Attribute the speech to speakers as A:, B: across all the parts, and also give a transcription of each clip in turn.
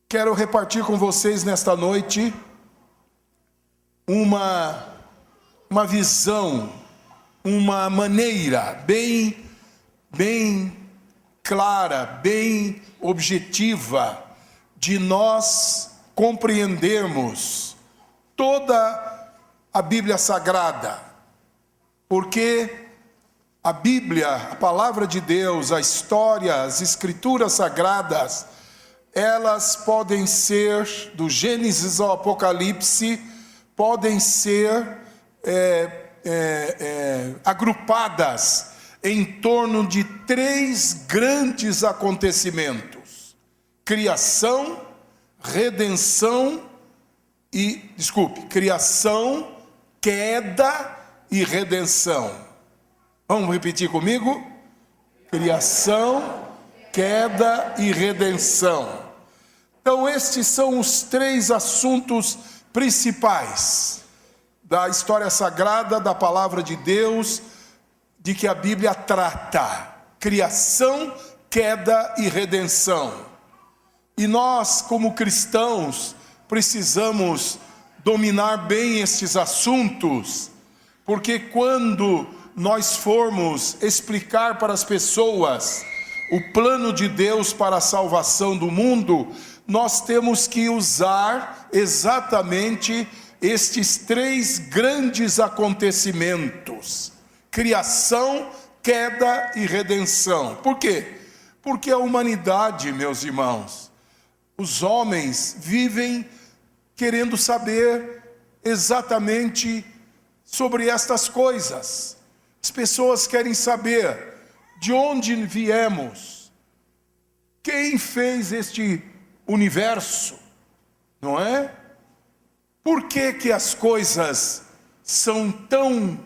A: Quero repartir com vocês nesta noite uma visão, uma maneira bem clara, bem objetiva de nós compreendermos toda a Bíblia Sagrada, porque a Bíblia, a palavra de Deus, a história, as escrituras sagradas, elas podem ser, do Gênesis ao Apocalipse, podem ser agrupadas em torno de 3 grandes acontecimentos: criação, criação, queda e redenção. Vamos repetir comigo? Criação, queda e redenção. Então, estes são os 3 assuntos principais da história sagrada, da palavra de Deus, de que a Bíblia trata: criação, queda e redenção. E nós, como cristãos, precisamos dominar bem estes assuntos, porque quando nós formos explicar para as pessoas o plano de Deus para a salvação do mundo, nós temos que usar exatamente estes 3 grandes acontecimentos: criação, queda e redenção. Por quê? Porque a humanidade, meus irmãos, os homens vivem querendo saber exatamente sobre estas coisas. As pessoas querem saber de onde viemos, quem fez este universo, não é? Por que as coisas são tão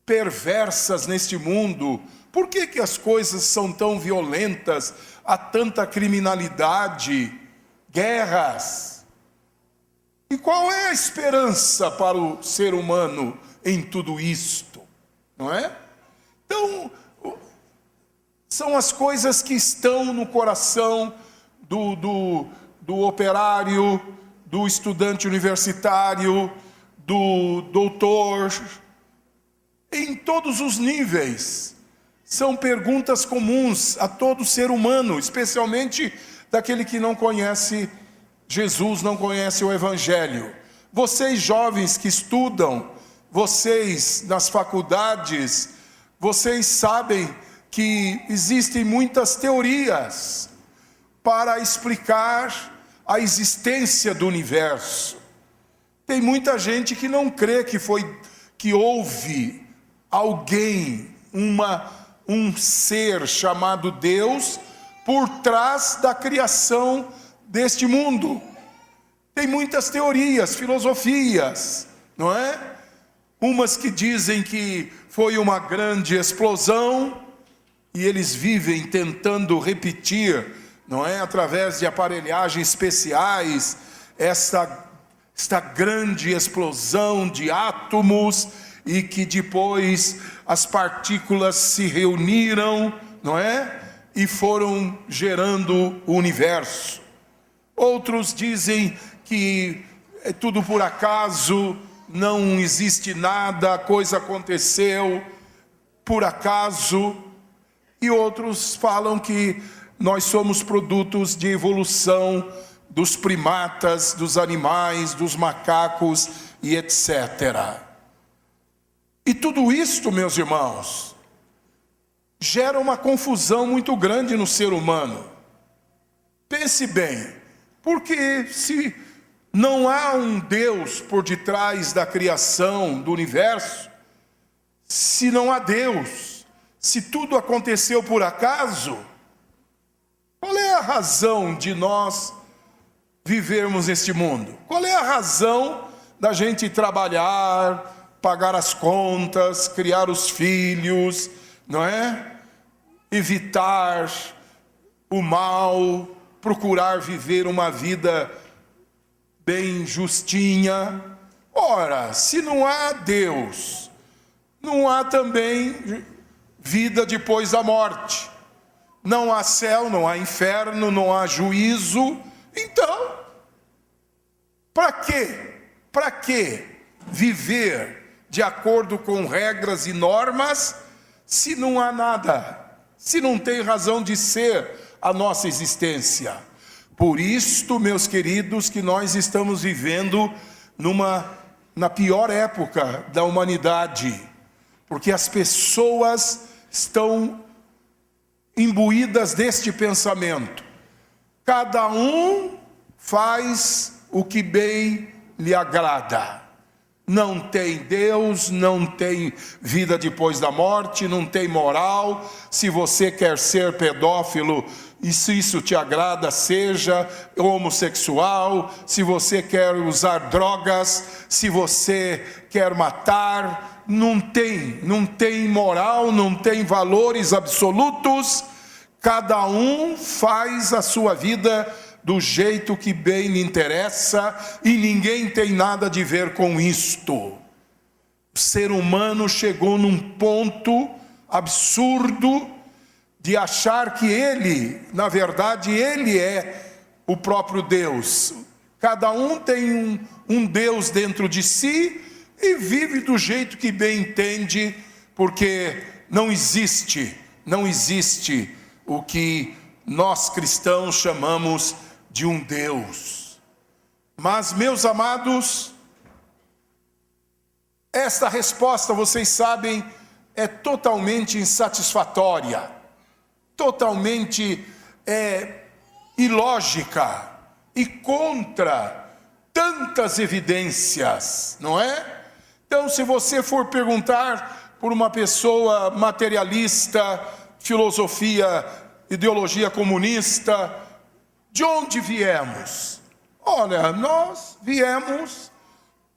A: perversas neste mundo? Por que as coisas são tão violentas? Há tanta criminalidade, guerras. E qual é a esperança para o ser humano em tudo isto? Não é? Então, são as coisas que estão no coração do operário, do estudante universitário, do doutor, em todos os níveis. São perguntas comuns a todo ser humano, especialmente daquele que não conhece Jesus, não conhece o Evangelho. Vocês jovens que estudam, vocês nas faculdades, vocês sabem que existem muitas teorias para explicar a existência do universo. Tem muita gente que não crê que houve alguém, um ser chamado Deus por trás da criação deste mundo. Tem muitas teorias, filosofias, não é? Umas que dizem que foi uma grande explosão e eles vivem tentando repetir, não é, através de aparelhagens especiais, esta grande explosão de átomos, e que depois as partículas se reuniram, não é, e foram gerando o universo. Outros dizem que é tudo por acaso, não existe nada, a coisa aconteceu por acaso. E outros falam que nós somos produtos de evolução dos primatas, dos animais, dos macacos e etc. E tudo isto, meus irmãos, gera uma confusão muito grande no ser humano. Pense bem, porque se não há um Deus por detrás da criação do universo, se não há Deus, se tudo aconteceu por acaso, qual é a razão de nós vivermos neste mundo? Qual é a razão da gente trabalhar, pagar as contas, criar os filhos, não é? Evitar o mal, procurar viver uma vida bem justinha. Ora, se não há Deus, não há também vida depois da morte. não há céu, não há inferno, não há juízo. Então, para quê? Para que viver de acordo com regras e normas se não há nada, se não tem razão de ser a nossa existência? Por isto, meus queridos, que nós estamos vivendo na pior época da humanidade, porque as pessoas estão imbuídas deste pensamento. Cada um faz o que bem lhe agrada. Não tem Deus, não tem vida depois da morte, não tem moral. Se você quer ser pedófilo, e se isso te agrada, seja homossexual. Se você quer usar drogas, se você quer matar, não tem moral, não tem valores absolutos. Cada um faz a sua vida do jeito que bem lhe interessa, e ninguém tem nada de ver com isto. O ser humano chegou num ponto absurdo de achar que ele, na verdade, ele é o próprio Deus. Cada um tem um Deus dentro de si e vive do jeito que bem entende, porque não existe o que nós cristãos chamamos de um Deus. Mas, meus amados, esta resposta, vocês sabem, é totalmente insatisfatória, totalmente ilógica e contra tantas evidências, não é? Então, se você for perguntar por uma pessoa materialista, filosofia, ideologia comunista, de onde viemos? Olha, nós viemos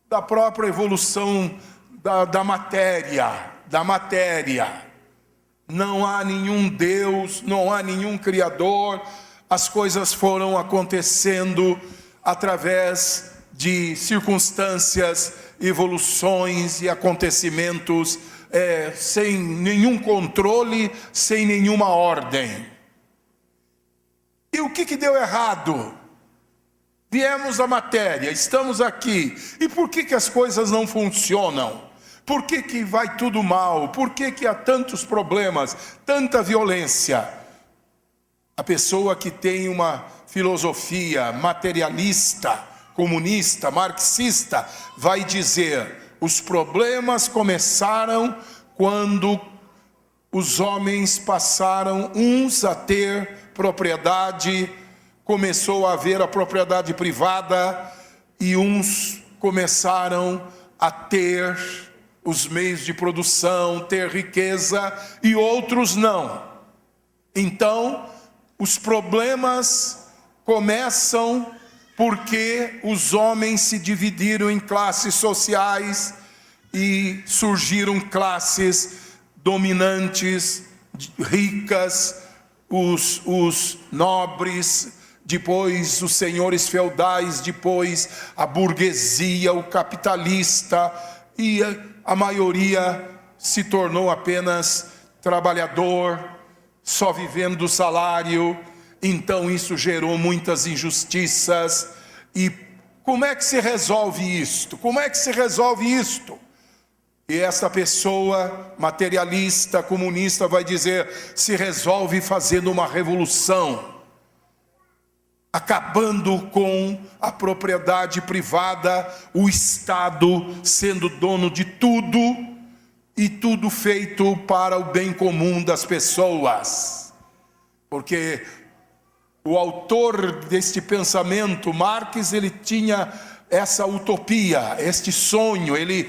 A: da própria evolução da matéria. Não há nenhum Deus, não há nenhum Criador. As coisas foram acontecendo através de circunstâncias, evoluções e acontecimentos sem nenhum controle, sem nenhuma ordem. E o que deu errado? Viemos da matéria, estamos aqui. E por que as coisas não funcionam? Por que vai tudo mal? Por que há tantos problemas, tanta violência? A pessoa que tem uma filosofia materialista, comunista, marxista, vai dizer: os problemas começaram quando os homens passaram uns a ter propriedade, começou a haver a propriedade privada, e uns começaram a ter os meios de produção, ter riqueza, e outros não. Então, os problemas começam porque os homens se dividiram em classes sociais e surgiram classes dominantes, ricas, os nobres, depois os senhores feudais, depois a burguesia, o capitalista, e a maioria se tornou apenas trabalhador, só vivendo do salário. Então isso gerou muitas injustiças. E como é que se resolve isto? Como é que se resolve isto? E essa pessoa materialista, comunista, vai dizer: se resolve fazendo uma revolução, acabando com a propriedade privada, o Estado sendo dono de tudo, e tudo feito para o bem comum das pessoas. Porque o autor deste pensamento, Marx, ele tinha essa utopia, este sonho, ele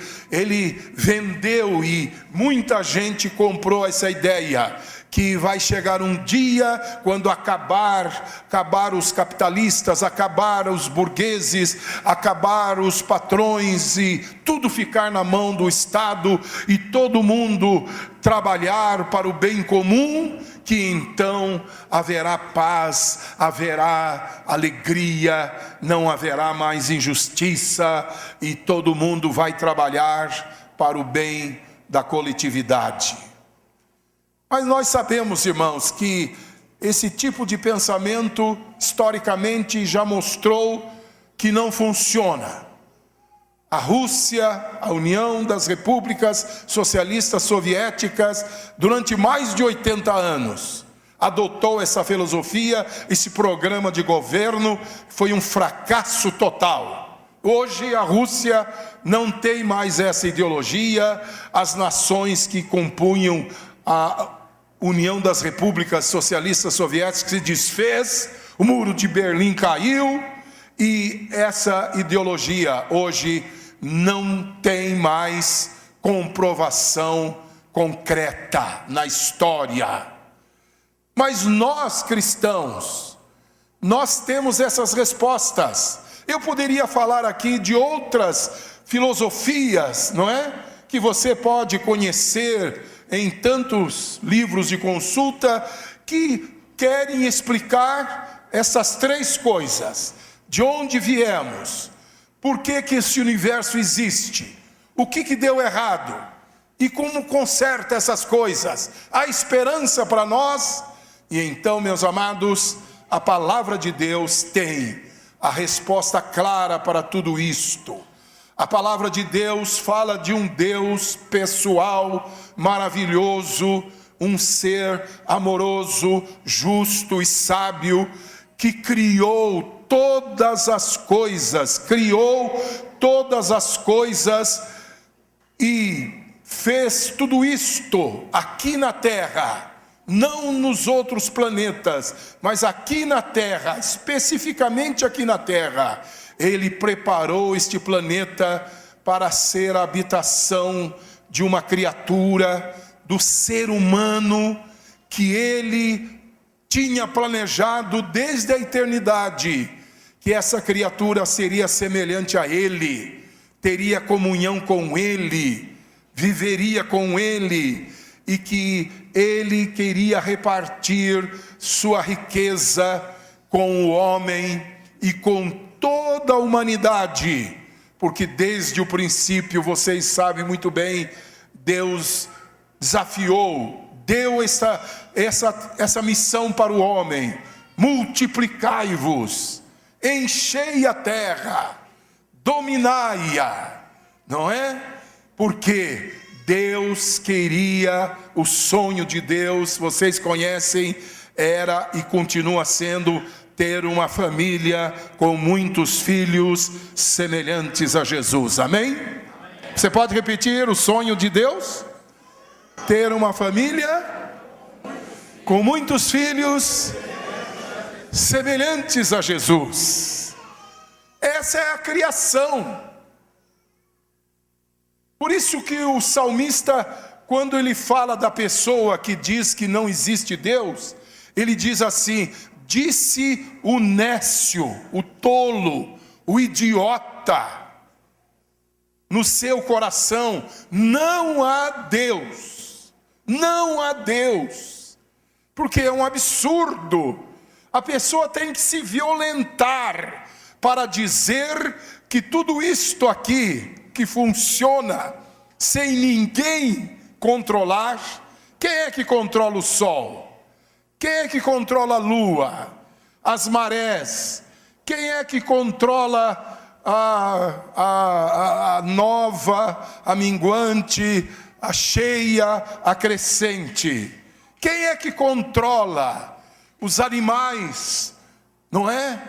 A: vendeu, e muita gente comprou essa ideia, que vai chegar um dia quando acabar os capitalistas, acabar os burgueses, acabar os patrões, e tudo ficar na mão do Estado, e todo mundo trabalhar para o bem comum, que então haverá paz, haverá alegria, não haverá mais injustiça, e todo mundo vai trabalhar para o bem da coletividade. Mas nós sabemos, irmãos, que esse tipo de pensamento, historicamente, já mostrou que não funciona. A Rússia, a União das Repúblicas Socialistas Soviéticas, durante mais de 80 anos, adotou essa filosofia, esse programa de governo, foi um fracasso total. Hoje a Rússia não tem mais essa ideologia, as nações que compunham a União das Repúblicas Socialistas Soviéticas se desfez, o muro de Berlim caiu, e essa ideologia hoje não tem mais comprovação concreta na história. Mas nós cristãos, nós temos essas respostas. Eu poderia falar aqui de outras filosofias, não é? Que você pode conhecer em tantos livros de consulta que querem explicar essas três coisas. De onde viemos? Por que esse universo existe? O que deu errado? E como conserta essas coisas? Há esperança para nós? E então, meus amados, a palavra de Deus tem a resposta clara para tudo isto. A palavra de Deus fala de um Deus pessoal, maravilhoso, um ser amoroso, justo e sábio, que criou todas as coisas e fez tudo isto aqui na terra. Não nos outros planetas, mas aqui na Terra, especificamente aqui na Terra, Ele preparou este planeta para ser a habitação de uma criatura, do ser humano, que Ele tinha planejado desde a eternidade, que essa criatura seria semelhante a Ele, teria comunhão com Ele, viveria com Ele, e que Ele queria repartir sua riqueza com o homem e com toda a humanidade, porque desde o princípio, vocês sabem muito bem, Deus desafiou, deu essa missão para o homem: multiplicai-vos, enchei a terra, dominai-a, não é? Porque Deus queria, o sonho de Deus, vocês conhecem, era e continua sendo ter uma família com muitos filhos semelhantes a Jesus, amém? Você pode repetir o sonho de Deus? Ter uma família com muitos filhos semelhantes a Jesus. Essa é a criação. Por isso que o salmista, quando ele fala da pessoa que diz que não existe Deus, ele diz assim: disse o nécio, o tolo, o idiota, no seu coração, não há Deus, não há Deus, porque é um absurdo. A pessoa tem que se violentar para dizer que tudo isto aqui, que funciona sem ninguém controlar. Quem é que controla o sol? Quem é que controla a lua? As marés? Quem é que controla a nova, a minguante, a cheia, a crescente? Quem é que controla os animais, não é?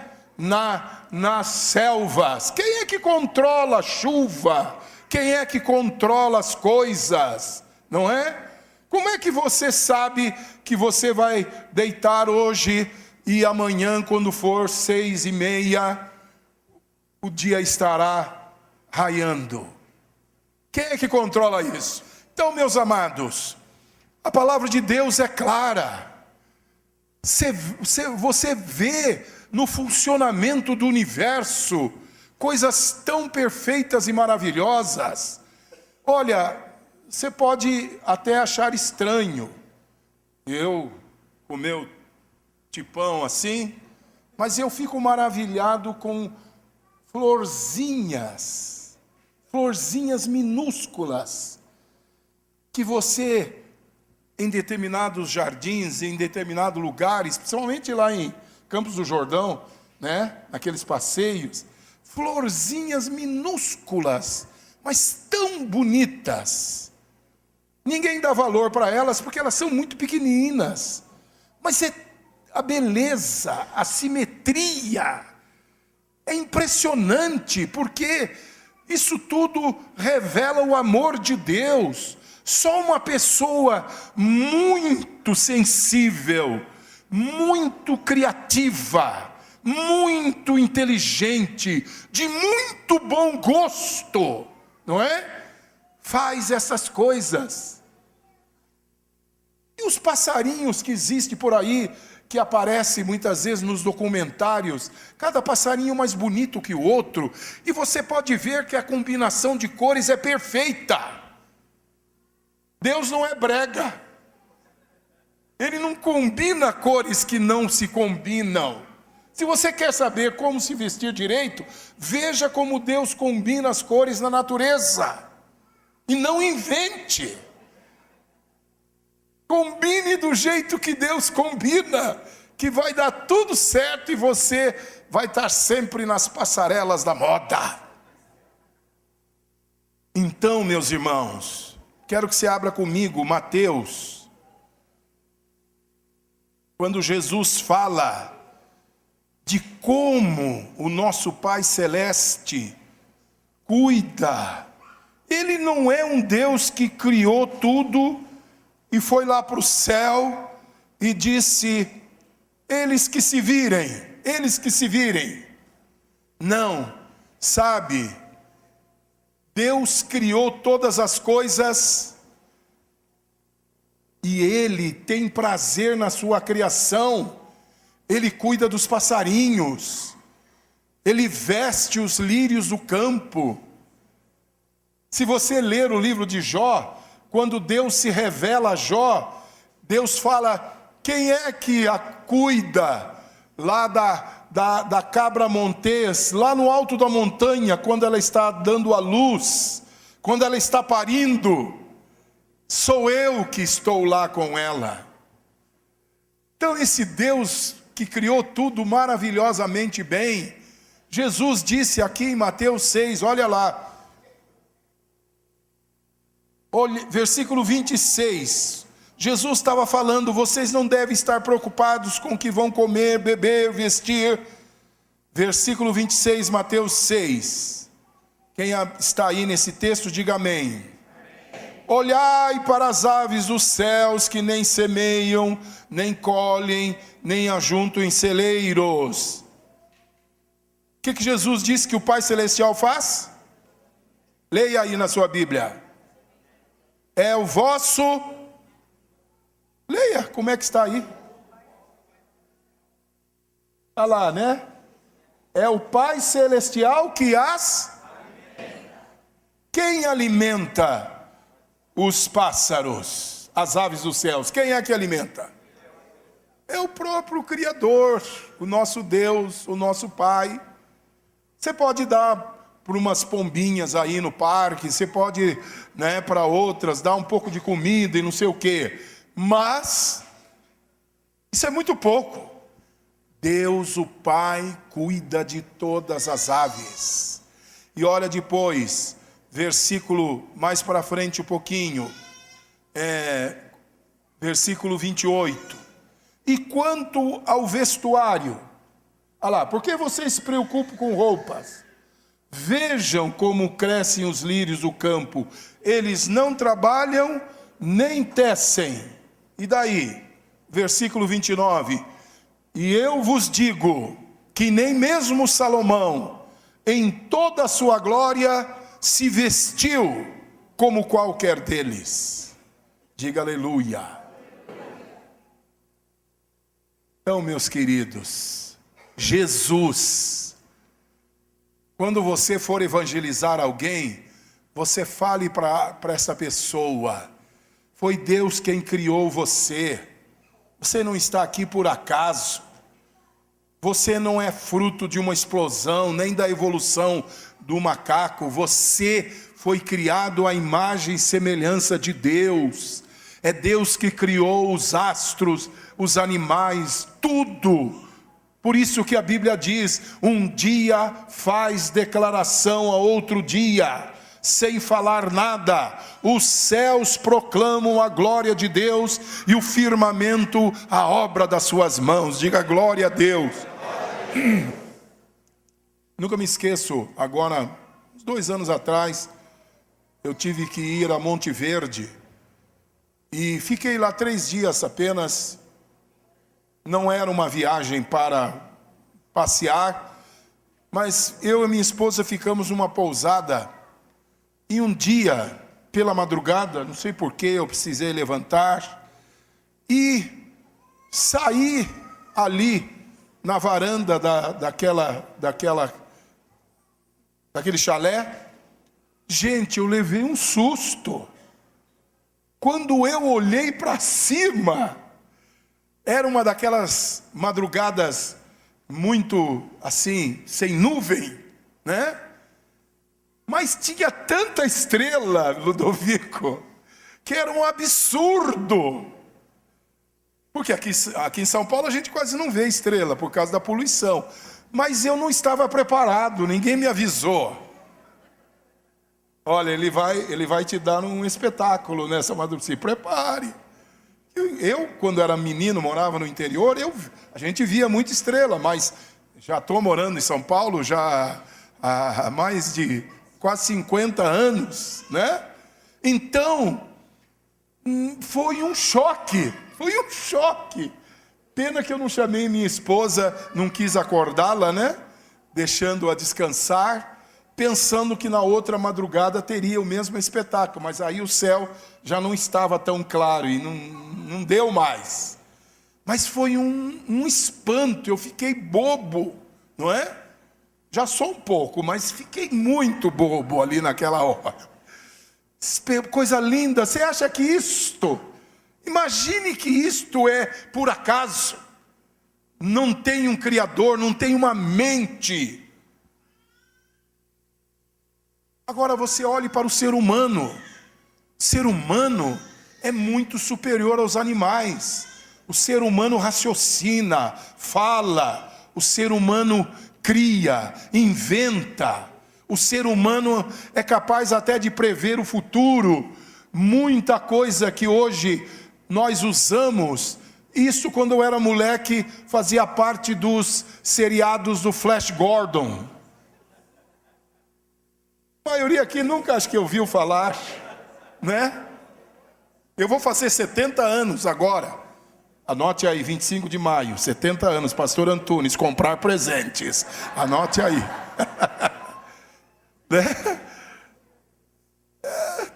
A: Nas selvas? Quem é que controla a chuva? Quem é que controla as coisas? Não é? Como é que você sabe que você vai deitar hoje e amanhã, quando for 6:30, o dia estará raiando? Quem é que controla isso? Então, meus amados, a palavra de Deus é clara. Você vê no funcionamento do universo coisas tão perfeitas e maravilhosas. Olha, você pode até achar estranho eu com meu tipão assim, mas eu fico maravilhado com florzinhas minúsculas, que você em determinados jardins, em determinados lugares, principalmente lá em Campos do Jordão, né? Naqueles passeios, florzinhas minúsculas, mas tão bonitas. Ninguém dá valor para elas porque elas são muito pequeninas. Mas a beleza, a simetria é impressionante, porque isso tudo revela o amor de Deus. Só uma pessoa muito sensível, muito criativa, muito inteligente, de muito bom gosto, não é? Faz essas coisas. E os passarinhos que existem por aí, que aparecem muitas vezes nos documentários, cada passarinho mais bonito que o outro, e você pode ver que a combinação de cores é perfeita. Deus não é brega. Ele não combina cores que não se combinam. Se você quer saber como se vestir direito, veja como Deus combina as cores na natureza. E não invente. Combine do jeito que Deus combina, que vai dar tudo certo e você vai estar sempre nas passarelas da moda. Então, meus irmãos, quero que você abra comigo Mateus. Quando Jesus fala de como o nosso Pai Celeste cuida. Ele não é um Deus que criou tudo e foi lá para o céu e disse, eles que se virem, eles que se virem. Não, sabe, Deus criou todas as coisas e Ele tem prazer na sua criação. Ele cuida dos passarinhos, Ele veste os lírios do campo. Se você ler o livro de Jó, quando Deus se revela a Jó, Deus fala, quem é que a cuida lá da cabra montês, lá no alto da montanha, quando ela está dando a luz, quando ela está parindo, sou eu que estou lá com ela. Então esse Deus que criou tudo maravilhosamente bem, Jesus disse aqui em Mateus 6, olha lá, versículo 26, Jesus estava falando, vocês não devem estar preocupados com o que vão comer, beber, vestir. Versículo 26, Mateus 6, quem está aí nesse texto, diga amém. Olhai para as aves dos céus, que nem semeiam, nem colhem, nem ajuntam em celeiros. O que Jesus disse que o Pai Celestial faz? Leia aí na sua Bíblia. É o vosso... Leia, como é que está aí? Está lá, né? É o Pai Celestial que as... Quem alimenta os pássaros, as aves dos céus? Quem é que alimenta? É o próprio Criador, o nosso Deus, o nosso Pai. Você pode dar para umas pombinhas aí no parque, você pode, né, para outras, dar um pouco de comida e não sei o quê. Mas, isso é muito pouco. Deus, o Pai, cuida de todas as aves. E olha depois, versículo mais para frente um pouquinho, versículo 28. E quanto ao vestuário, olha lá, por que vocês se preocupam com roupas? Vejam como crescem os lírios do campo, eles não trabalham nem tecem. E daí, versículo 29, e eu vos digo que nem mesmo Salomão, em toda a sua glória, se vestiu como qualquer deles. Diga aleluia. Então, meus queridos, Jesus, quando você for evangelizar alguém, você fale para essa pessoa, foi Deus quem criou você. Você não está aqui por acaso. Você não é fruto de uma explosão, nem da evolução do macaco. Você foi criado à imagem e semelhança de Deus. É Deus que criou os astros, os animais, tudo. Por isso que a Bíblia diz, um dia faz declaração a outro dia, sem falar nada. Os céus proclamam a glória de Deus e o firmamento a obra das suas mãos. Diga glória a Deus. Nunca me esqueço, agora, uns 2 anos atrás, eu tive que ir a Monte Verde e fiquei lá 3 dias apenas. Não era uma viagem para passear, mas eu e minha esposa ficamos numa pousada. E um dia, pela madrugada, não sei porquê, eu precisei levantar e saí ali na varanda daquele chalé. Gente, eu levei um susto. Quando eu olhei para cima, era uma daquelas madrugadas muito assim, sem nuvem, né? Mas tinha tanta estrela, Ludovico, que era um absurdo. Porque aqui em São Paulo a gente quase não vê estrela por causa da poluição. Mas eu não estava preparado, ninguém me avisou. Olha, ele vai te dar um espetáculo nessa madrugada, se prepare. Eu, quando era menino, morava no interior, a gente via muita estrela, mas já estou morando em São Paulo já há mais de quase 50 anos, né? Então, foi um choque. Pena que eu não chamei minha esposa, não quis acordá-la, né? Deixando-a descansar, pensando que na outra madrugada teria o mesmo espetáculo, mas aí o céu já não estava tão claro e não deu mais. Mas foi um espanto, eu fiquei bobo, não é? Já sou um pouco, mas fiquei muito bobo ali naquela hora. Coisa linda, você acha que imagine que isto é por acaso, não tem um Criador, não tem uma mente. Agora você olhe para o ser humano. O ser humano é muito superior aos animais. O ser humano raciocina, fala. O ser humano cria, inventa. O ser humano é capaz até de prever o futuro. Muita coisa que hoje nós usamos. Isso, quando eu era moleque, fazia parte dos seriados do Flash Gordon. A maioria aqui nunca acho que ouviu falar, né? Eu vou fazer 70 anos agora. Anote aí, 25 de maio, 70 anos, pastor Antunes, comprar presentes. Anote aí. Né?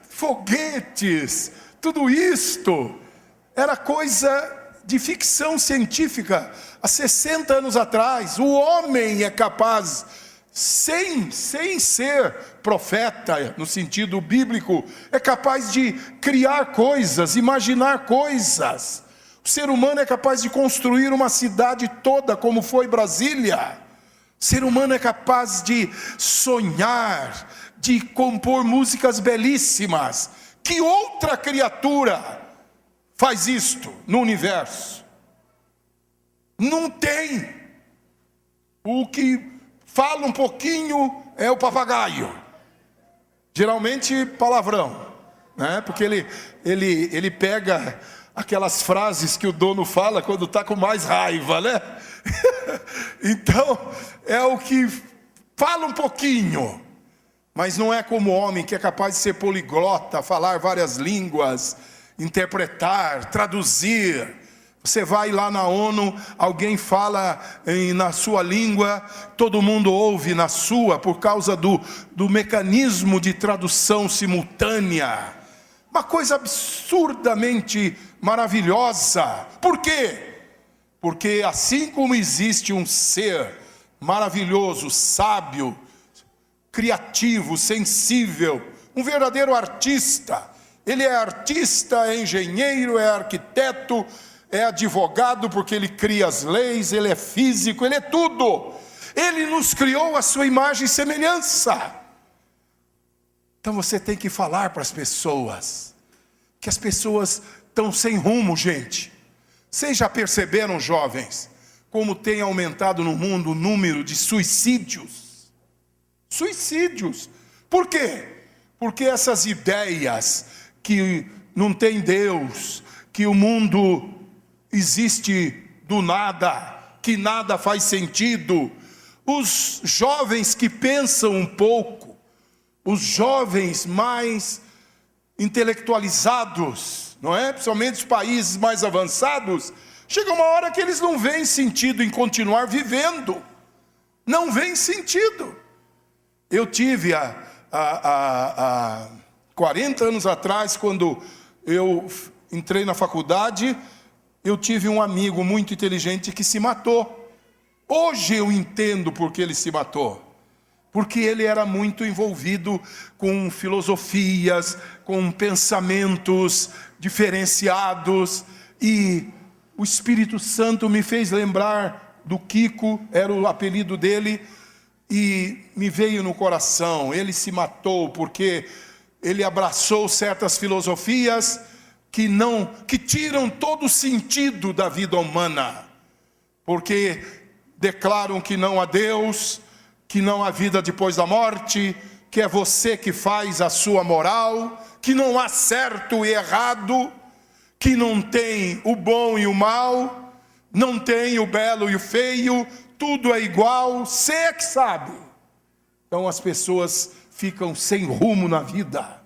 A: Foguetes, tudo isto era coisa de ficção científica. Há 60 anos atrás, o homem é capaz, sem ser profeta no sentido bíblico, é capaz de criar coisas, imaginar coisas. O ser humano é capaz de construir uma cidade toda, como foi Brasília. O ser humano é capaz de sonhar, de compor músicas belíssimas. Que outra criatura faz isto no universo? Não tem. O que fala um pouquinho é o papagaio. Geralmente palavrão, né? Porque ele pega aquelas frases que o dono fala quando está com mais raiva, né? Então, é o que fala um pouquinho, mas não é como o homem que é capaz de ser poliglota, falar várias línguas, interpretar, traduzir. Você vai lá na ONU, alguém fala na sua língua, todo mundo ouve na sua, por causa do mecanismo de tradução simultânea. Uma coisa absurdamente maravilhosa. Por quê? Porque assim como existe um ser maravilhoso, sábio, criativo, sensível, um verdadeiro artista. Ele é artista, é engenheiro, é arquiteto, é advogado porque ele cria as leis, ele é físico, ele é tudo. Ele nos criou a sua imagem e semelhança. Então você tem que falar para as pessoas, que as pessoas estão sem rumo, gente. Vocês já perceberam, jovens, como tem aumentado no mundo o número de suicídios? Suicídios. Por quê? Porque essas ideias que não tem Deus, que o mundo existe do nada, que nada faz sentido. Os jovens que pensam um pouco, os jovens mais intelectualizados, não é? Principalmente os países mais avançados, chega uma hora que eles não veem sentido em continuar vivendo. Não veem sentido. Eu tive há 40 anos atrás, quando eu entrei na faculdade, eu tive um amigo muito inteligente que se matou. Hoje eu entendo por que ele se matou. Porque ele era muito envolvido com filosofias, com pensamentos diferenciados. E o Espírito Santo me fez lembrar do Kiko, era o apelido dele, e me veio no coração. Ele se matou porque ele abraçou certas filosofias que tiram todo o sentido da vida humana, porque declaram que não há Deus, que não há vida depois da morte, que é você que faz a sua moral, que não há certo e errado, que não tem o bom e o mal, não tem o belo e o feio, tudo é igual, você é que sabe. Então as pessoas ficam sem rumo na vida.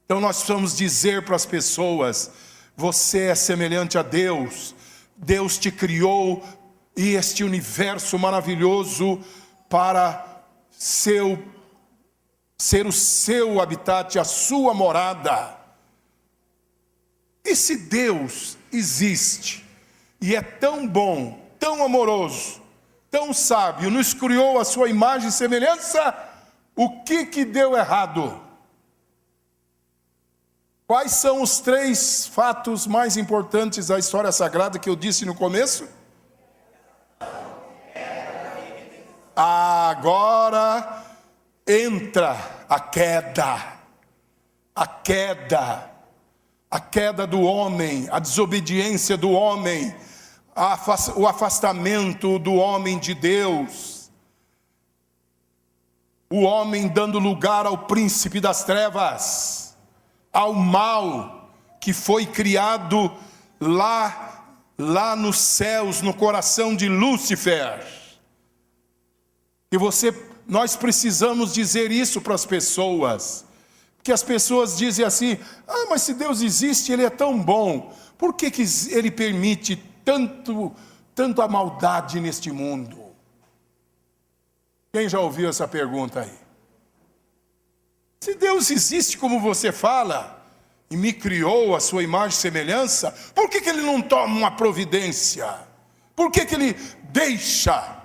A: Então nós precisamos dizer para as pessoas: você é semelhante a Deus, Deus te criou, e este universo maravilhoso para ser o seu habitat, a sua morada. E se Deus existe, e é tão bom, tão amoroso, tão sábio, nos criou a sua imagem e semelhança, o que deu errado? Quais são os 3 fatos mais importantes da história sagrada que eu disse no começo? Agora entra a queda do homem, a desobediência do homem, o afastamento do homem de Deus, o homem dando lugar ao príncipe das trevas, ao mal que foi criado lá nos céus, no coração de Lúcifer. E nós precisamos dizer isso para as pessoas, porque as pessoas dizem assim: mas se Deus existe, Ele é tão bom, por que Ele permite tanto a maldade neste mundo? Quem já ouviu essa pergunta aí? Se Deus existe como você fala, e me criou a sua imagem e semelhança, por que Ele não toma uma providência? Por que Ele deixa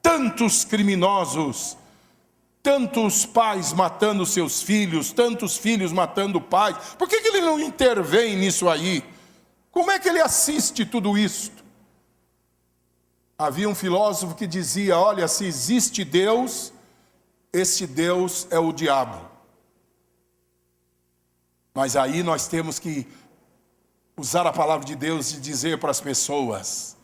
A: tantos criminosos, tantos pais matando seus filhos, tantos filhos matando pais? Por que Ele não intervém nisso aí? Como é que Ele assiste tudo isto? Havia um filósofo que dizia: olha, se existe Deus, este Deus é o diabo. Mas aí nós temos que usar a palavra de Deus e dizer para as pessoas: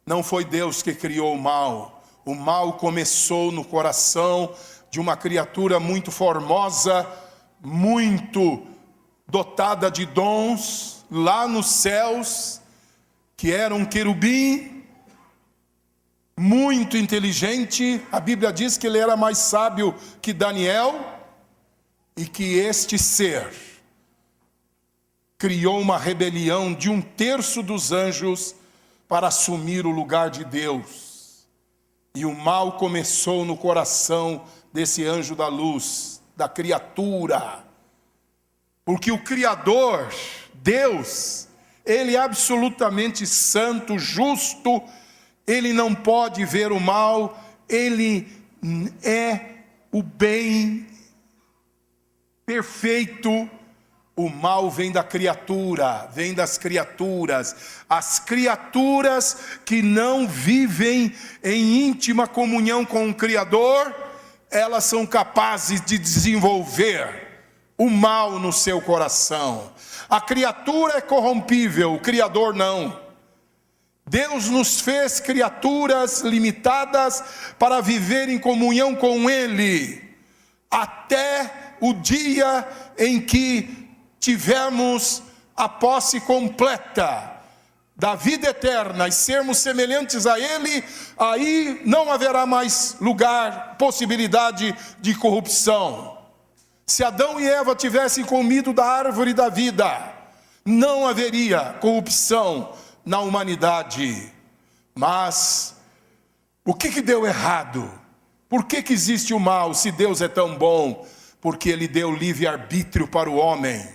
A: não foi Deus que criou o mal. O mal começou no coração de uma criatura muito formosa, muito dotada de dons, lá nos céus, que era um querubim, muito inteligente. A Bíblia diz que ele era mais sábio que Daniel, e que este ser criou uma rebelião de 1/3 dos anjos para assumir o lugar de Deus. E o mal começou no coração desse anjo da luz, da criatura. Porque o Criador, Deus, Ele é absolutamente santo, justo, Ele não pode ver o mal, Ele é o bem perfeito. O mal vem da criatura, vem das criaturas. As criaturas que não vivem em íntima comunhão com o Criador, elas são capazes de desenvolver o mal no seu coração. A criatura é corrompível, o Criador não. Deus nos fez criaturas limitadas para viver em comunhão com Ele, até o dia em que tivermos a posse completa da vida eterna e sermos semelhantes a Ele. Aí não haverá mais lugar, possibilidade de corrupção. Se Adão e Eva tivessem comido da árvore da vida, não haveria corrupção na humanidade. Mas o que deu errado? Por que existe o mal se Deus é tão bom? Porque Ele deu livre-arbítrio para o homem.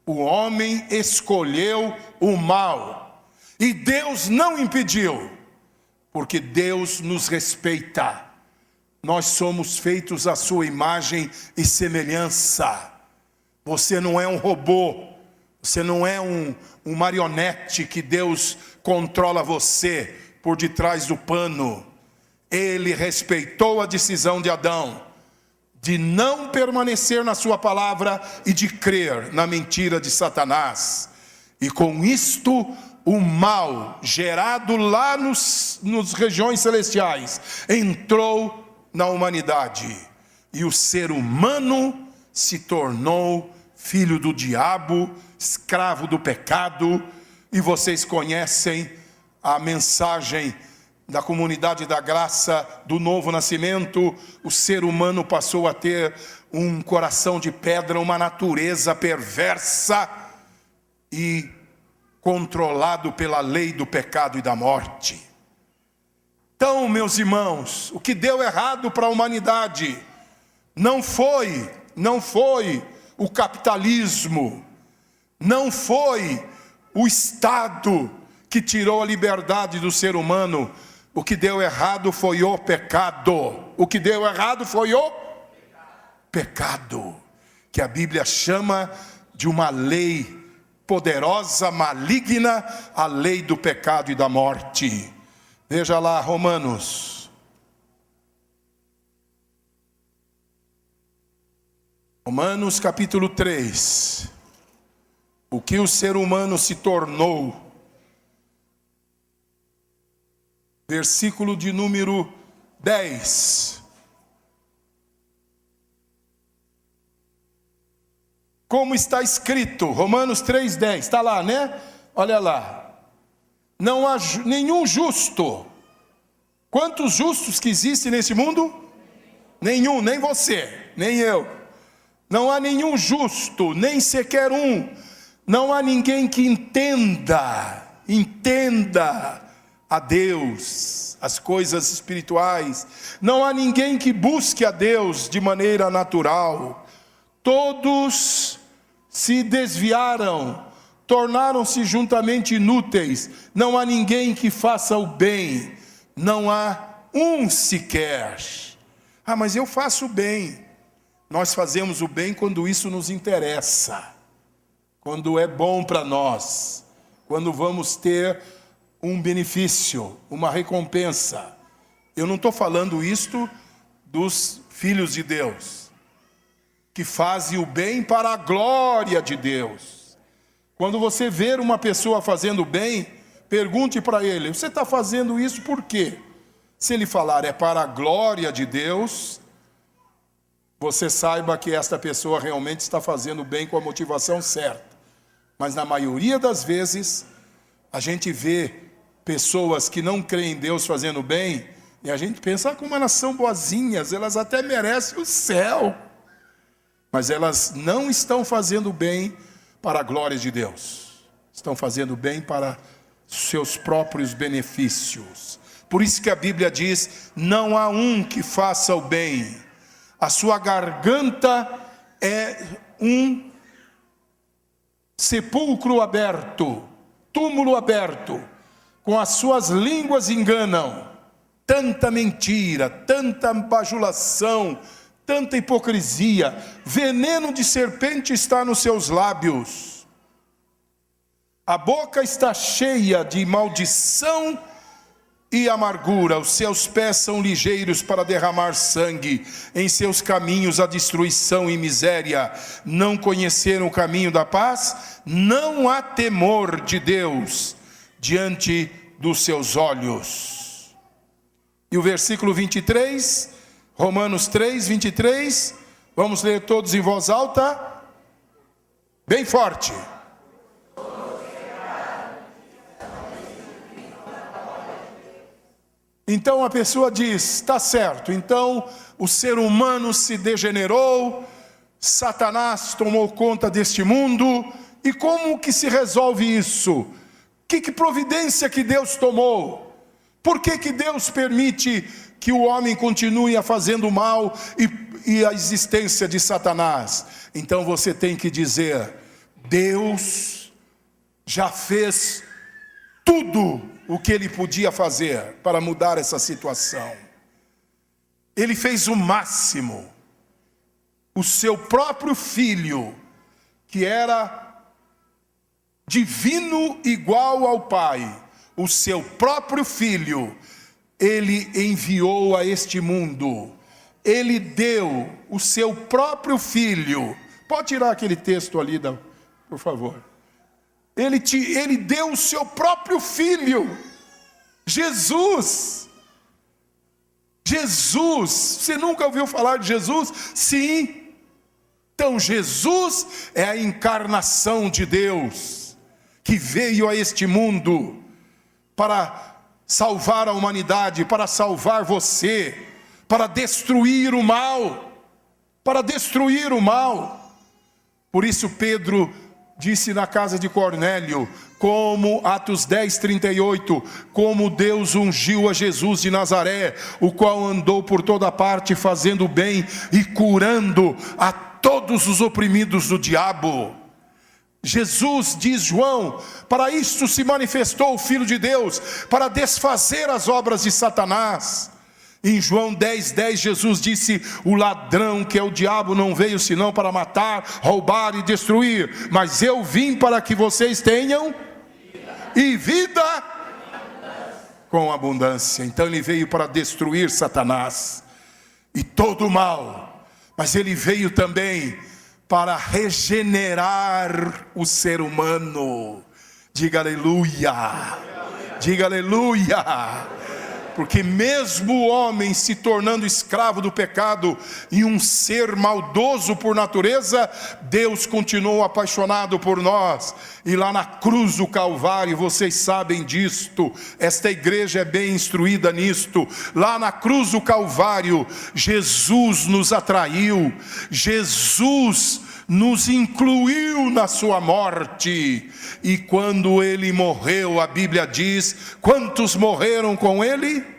A: O homem escolheu o mal. E Deus não impediu, porque Deus nos respeita. Nós somos feitos à sua imagem e semelhança. Você não é um robô. Você não é um marionete que Deus controla você por detrás do pano. Ele respeitou a decisão de Adão de não permanecer na sua palavra e de crer na mentira de Satanás. E com isto, o mal gerado lá nos regiões celestiais entrou na humanidade. E o ser humano se tornou filho do diabo, escravo do pecado. E vocês conhecem a mensagem da comunidade da graça do novo nascimento. O ser humano passou a ter um coração de pedra, uma natureza perversa e controlado pela lei do pecado e da morte. Então, meus irmãos, o que deu errado para a humanidade não foi o capitalismo, não foi o Estado que tirou a liberdade do ser humano. O que deu errado foi o pecado. O que deu errado foi o pecado, que a Bíblia chama de uma lei poderosa, maligna, a lei do pecado e da morte. Veja lá, Romanos. Romanos capítulo 3. O que o ser humano se tornou. Versículo de número 10. Como está escrito, Romanos 3,10, está lá, né? Olha lá. Não há nenhum justo. Quantos justos que existem nesse mundo? Nenhum, nem você, nem eu. Não há nenhum justo, nem sequer um. Não há ninguém que entenda a Deus, as coisas espirituais. Não há ninguém que busque a Deus de maneira natural. Todos se desviaram, tornaram-se juntamente inúteis. Não há ninguém que faça o bem. Não há um sequer. Ah, mas eu faço o bem. Nós fazemos o bem quando isso nos interessa, quando é bom para nós, quando vamos ter um benefício, uma recompensa. Eu não estou falando isto dos filhos de Deus, que fazem o bem para a glória de Deus. Quando você ver uma pessoa fazendo bem, pergunte para ele: você está fazendo isso por quê? Se ele falar é para a glória de Deus, você saiba que esta pessoa realmente está fazendo bem com a motivação certa. Mas na maioria das vezes, a gente vê pessoas que não creem em Deus fazendo bem, e a gente pensa, como elas são boazinhas, elas até merecem o céu. Mas elas não estão fazendo bem para a glória de Deus. Estão fazendo bem para seus próprios benefícios. Por isso que a Bíblia diz, não há um que faça o bem. A sua garganta é um sepulcro aberto, túmulo aberto, com as suas línguas enganam. Tanta mentira, tanta bajulação, tanta hipocrisia, veneno de serpente está nos seus lábios. A boca está cheia de maldição e amargura, os seus pés são ligeiros para derramar sangue, em seus caminhos a destruição e miséria, não conheceram o caminho da paz, não há temor de Deus diante dos seus olhos. E o versículo 23, Romanos 3, 23, vamos ler todos em voz alta, bem forte. Então a pessoa diz, está certo, então o ser humano se degenerou, Satanás tomou conta deste mundo, e como que se resolve isso? Que providência que Deus tomou? Por que Deus permite que o homem continue a fazendo mal e a existência de Satanás? Então você tem que dizer, Deus já fez tudo o que ele podia fazer para mudar essa situação. Ele fez o máximo. O seu próprio filho, que era divino igual ao Pai, o seu próprio filho, ele enviou a este mundo. Ele deu o seu próprio filho. Pode tirar aquele texto ali, por favor. Ele deu o seu próprio filho, Jesus. Jesus, você nunca ouviu falar de Jesus? Sim. Então Jesus é a encarnação de Deus, que veio a este mundo para salvar a humanidade, para salvar você, para destruir o mal, Por isso Pedro disse na casa de Cornélio, como Atos 10, 38, como Deus ungiu a Jesus de Nazaré, o qual andou por toda parte fazendo bem e curando a todos os oprimidos do diabo. Jesus, diz João, para isto se manifestou o Filho de Deus, para desfazer as obras de Satanás. Em João 10, 10, Jesus disse, o ladrão que é o diabo não veio senão para matar, roubar e destruir, mas eu vim para que vocês tenham e vida com abundância. Então ele veio para destruir Satanás e todo o mal, mas ele veio também para regenerar o ser humano. Diga aleluia, diga aleluia. Porque mesmo o homem se tornando escravo do pecado e um ser maldoso por natureza, Deus continuou apaixonado por nós. E lá na cruz do Calvário, vocês sabem disto, esta igreja é bem instruída nisto. Lá na cruz do Calvário, Jesus nos atraiu, Jesus nos incluiu na sua morte. E quando ele morreu, a Bíblia diz, quantos morreram com ele?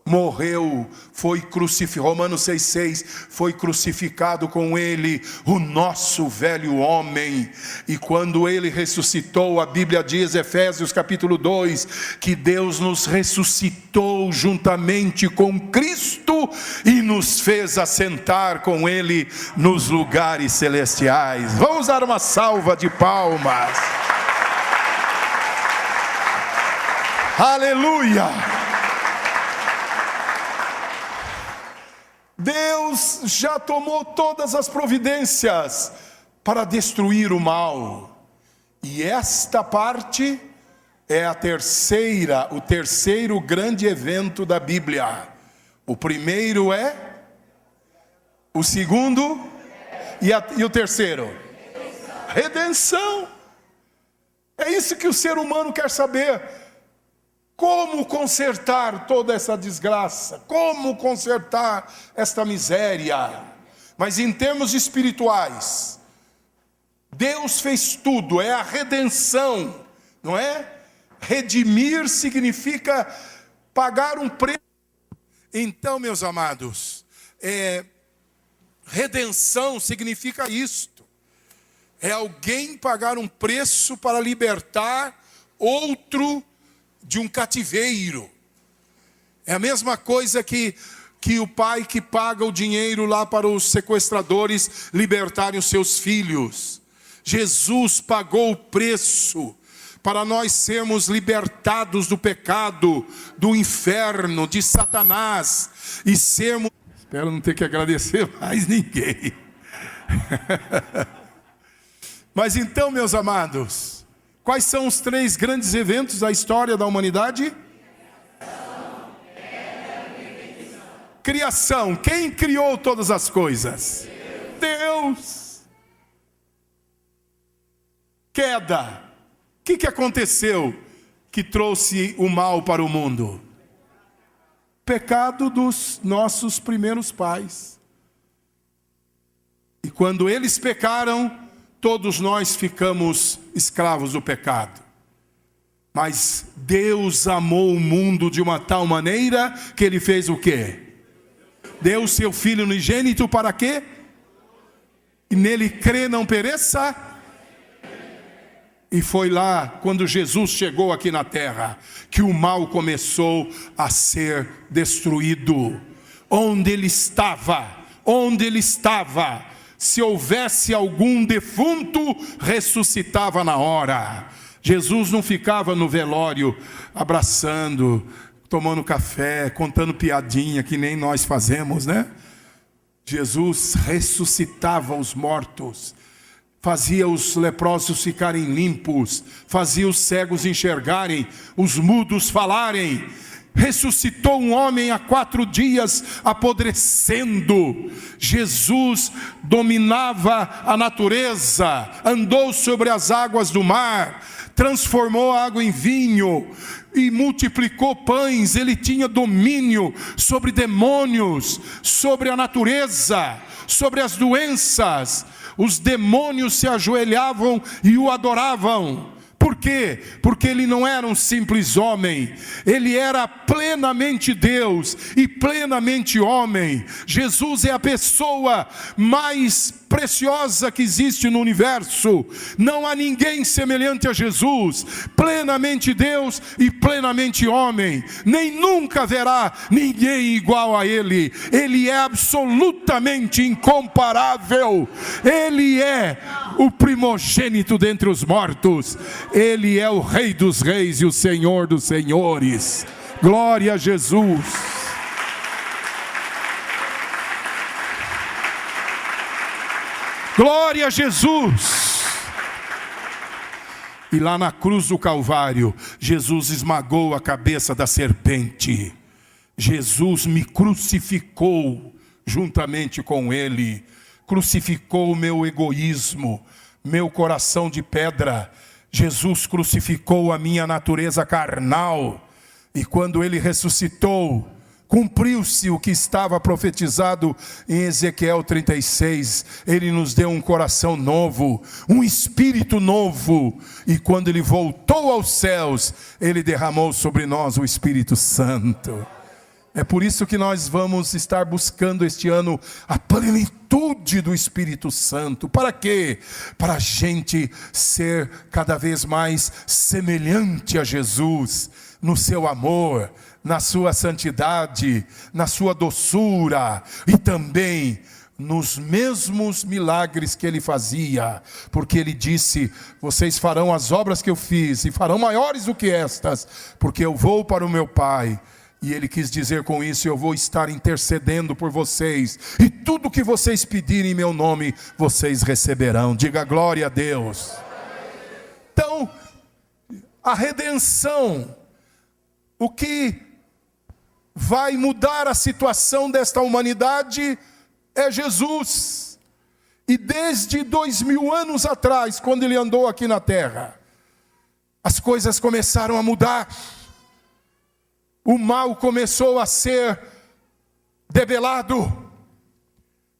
A: Morreu, foi crucificado, Romanos 6,6, foi crucificado com ele, o nosso velho homem. E quando ele ressuscitou, a Bíblia diz, Efésios capítulo 2, que Deus nos ressuscitou juntamente com Cristo e nos fez assentar com ele nos lugares celestiais. Vamos dar uma salva de palmas. Aleluia! Deus já tomou todas as providências para destruir o mal. E esta parte é o terceiro grande evento da Bíblia. O primeiro é, o segundo e o terceiro? Redenção. É isso que o ser humano quer saber. Como consertar toda essa desgraça? Como consertar esta miséria? Mas em termos espirituais, Deus fez tudo, é a redenção, não é? Redimir significa pagar um preço. Então, meus amados, redenção significa isto. É alguém pagar um preço para libertar outro de um cativeiro. É a mesma coisa que o pai que paga o dinheiro lá para os sequestradores libertarem os seus filhos. Jesus pagou o preço para nós sermos libertados do pecado, do inferno, de Satanás, e sermos... Espero não ter que agradecer mais ninguém. Mas então, meus amados, quais são os 3 grandes eventos da história da humanidade? Criação. Quem criou todas as coisas? Deus. Queda. O que aconteceu que trouxe o mal para o mundo? Pecado dos nossos primeiros pais. E quando eles pecaram, todos nós ficamos escravos do pecado. Mas Deus amou o mundo de uma tal maneira que Ele fez o quê? Deu o seu Filho unigênito para quê? E nele crê não pereça. E foi lá, quando Jesus chegou aqui na terra, que o mal começou a ser destruído. Onde ele estava, se houvesse algum defunto, ressuscitava na hora. Jesus não ficava no velório, abraçando, tomando café, contando piadinha, que nem nós fazemos, né? Jesus ressuscitava os mortos, fazia os leprosos ficarem limpos, fazia os cegos enxergarem, os mudos falarem. Ressuscitou um homem há 4 dias apodrecendo. Jesus dominava a natureza, andou sobre as águas do mar, transformou a água em vinho e multiplicou pães. Ele tinha domínio sobre demônios, sobre a natureza, sobre as doenças. Os demônios se ajoelhavam e o adoravam. Por quê? Porque ele não era um simples homem, ele era plenamente Deus e plenamente homem. Jesus é a pessoa mais preciosa que existe no universo. Não há ninguém semelhante a Jesus, plenamente Deus e plenamente homem. Nem nunca haverá ninguém igual a Ele. Ele é absolutamente incomparável. Ele é o primogênito dentre os mortos. Ele é o Rei dos reis e o Senhor dos senhores. Glória a Jesus. Glória a Jesus. E lá na cruz do Calvário, Jesus esmagou a cabeça da serpente. Jesus me crucificou juntamente com Ele. Crucificou o meu egoísmo, meu coração de pedra. Jesus crucificou a minha natureza carnal. E quando Ele ressuscitou, cumpriu-se o que estava profetizado em Ezequiel 36. Ele nos deu um coração novo, um espírito novo. E quando Ele voltou aos céus, Ele derramou sobre nós o Espírito Santo. É por isso que nós vamos estar buscando este ano a plenitude do Espírito Santo. Para quê? Para a gente ser cada vez mais semelhante a Jesus, no seu amor, na sua santidade, na sua doçura e também nos mesmos milagres que Ele fazia, porque Ele disse: vocês farão as obras que eu fiz e farão maiores do que estas, porque eu vou para o meu Pai. E Ele quis dizer com isso: eu vou estar intercedendo por vocês, e tudo que vocês pedirem em meu nome, vocês receberão. Diga glória a Deus. Então, a redenção, o que vai mudar a situação desta humanidade é Jesus. E desde 2000 anos atrás, quando Ele andou aqui na terra, as coisas começaram a mudar. O mal começou a ser debelado.